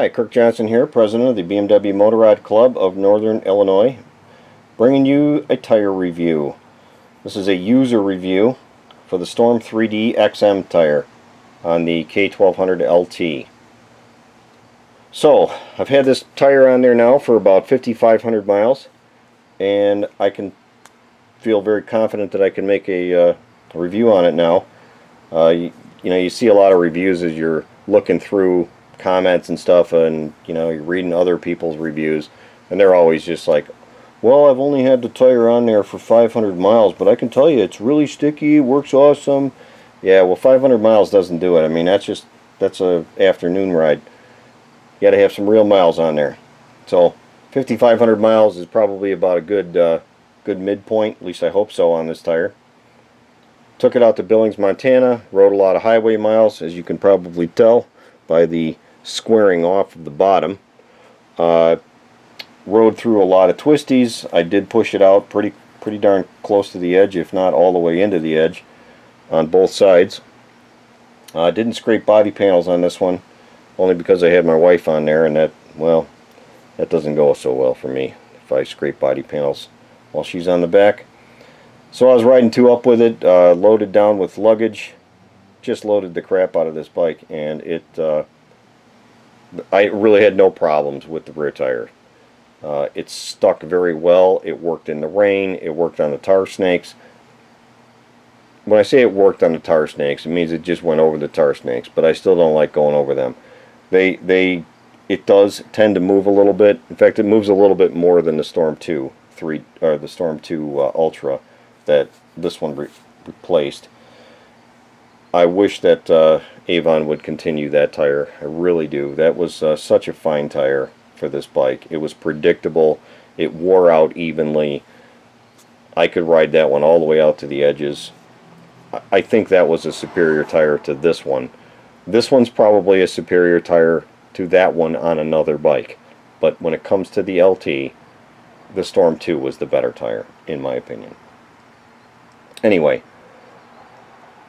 Hi, Kirk Johnson here, president of the BMW Motorrad Club of Northern Illinois, bringing you a tire review. This is a user review for the Storm 3D XM tire on the K1200 LT. So, I've had this tire on there now for about 5,500 miles, and I can feel very confident that I can make a review on it now. You see a lot of reviews as you're looking through comments and stuff, and you're reading other people's reviews, and they're always just like, well, I've only had the tire on there for 500 miles, but I can tell you it's really sticky, works awesome. Yeah, well, 500 miles doesn't do it. I mean, that's a afternoon ride. You got to have some real miles on there. So 5,500 miles is probably about a good midpoint, at least I hope so, on this tire. Took it out to Billings, Montana, rode a lot of highway miles, as you can probably tell by the squaring off of the bottom. Rode through a lot of twisties. I did push it out pretty darn close to the edge, if not all the way into the edge, on both sides. Didn't scrape body panels on this one, only because I had my wife on there, and that doesn't go so well for me if I scrape body panels while she's on the back. So I was riding two up with it, loaded down with luggage. Just loaded the crap out of this bike, and I really had no problems with the rear tire. It stuck very well. It worked in the rain. It worked on the tar snakes. When I say it worked on the tar snakes, it means it just went over the tar snakes, but I still don't like going over them. It does tend to move a little bit. In fact, it moves a little bit more than the Storm 2 or the Storm 2 Ultra that this one replaced. I wish that Avon would continue that tire. I really do. That was such a fine tire for this bike. It was predictable. It wore out evenly. I could ride that one all the way out to the edges. I think that was a superior tire to this one. This one's probably a superior tire to that one on another bike. But when it comes to the LT, the Storm 2 was the better tire, in my opinion. Anyway,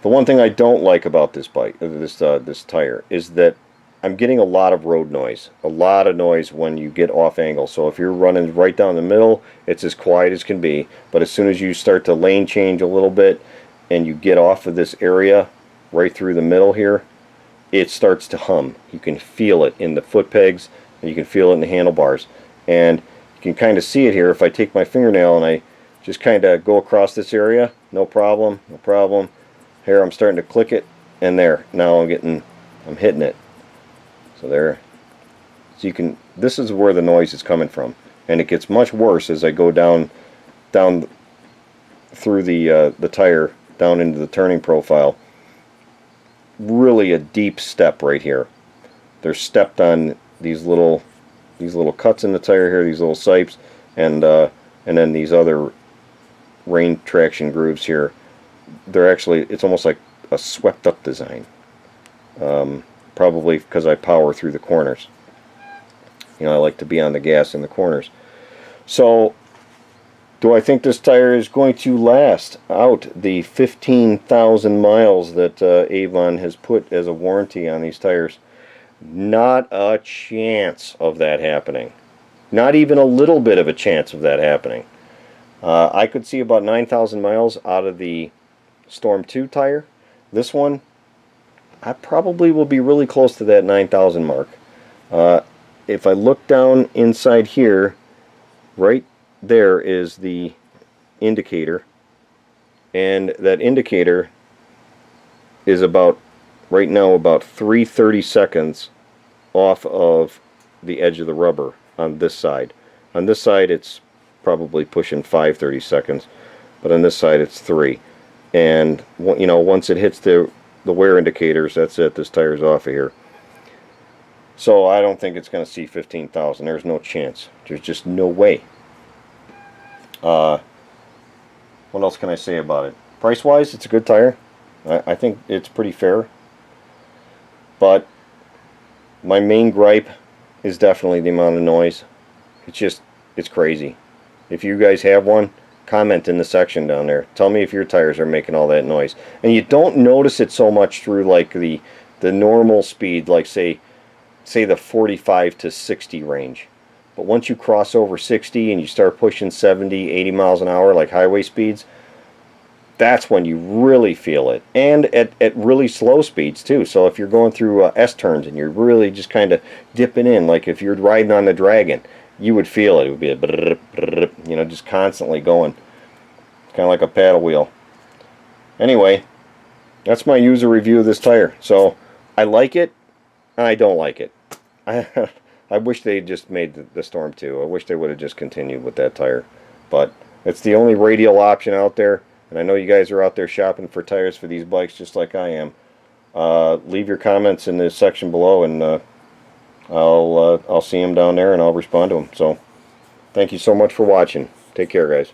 the one thing I don't like about this bike, this tire, is that I'm getting a lot of road noise. A lot of noise when you get off angle. So if you're running right down the middle, it's as quiet as can be. But as soon as you start to lane change a little bit and you get off of this area right through the middle here, it starts to hum. You can feel it in the foot pegs, and you can feel it in the handlebars. And you can kind of see it here if I take my fingernail and I just kind of go across this area. No problem, no problem. Here I'm starting to click it, and there. Now I'm hitting it. So there. So you can. This is where the noise is coming from, and it gets much worse as I go down through the tire down into the turning profile. Really a deep step right here. They're stepped on these little cuts in the tire here, these little sipes, and then these other rain traction grooves here. They're actually, it's almost like a swept up design. Probably because I power through the corners. I like to be on the gas in the corners. So, do I think this tire is going to last out the 15,000 miles that Avon has put as a warranty on these tires? Not a chance of that happening. Not even a little bit of a chance of that happening. I could see about 9,000 miles out of the Storm 2 tire. This one, I probably will be really close to that 9,000 mark. If I look down inside here, right there is the indicator, and that indicator is right now about 3/30 seconds off of the edge of the rubber on this side. On this side it's probably pushing 5/30 seconds, but on this side it's 3. And once it hits the wear indicators, that's it. This tire's off of here. So I don't think it's going to see 15,000. There's no chance. There's just no way. What else can I say about it? Price-wise, it's a good tire. I think it's pretty fair. But my main gripe is definitely the amount of noise. It's crazy. If you guys have one, comment in the section down there. Tell me if your tires are making all that noise. And you don't notice it so much through like the normal speed, like say say the 45 to 60 range. But once you cross over 60 and you start pushing 70, 80 miles an hour like highway speeds, that's when you really feel it. And at really slow speeds too. So if you're going through S-turns and you're really just kind of dipping in, like if you're riding on the Dragon, you would feel it. It would be a, you know, just constantly going. Kind of like a paddle wheel. Anyway, that's my user review of this tire. So I like it, and I don't like it. I wish they just made the Storm 2. I wish they would have just continued with that tire. But it's the only radial option out there. And I know you guys are out there shopping for tires for these bikes just like I am. Leave your comments in the section below, and I'll see them down there, and I'll respond to them. So thank you so much for watching. Take care, guys.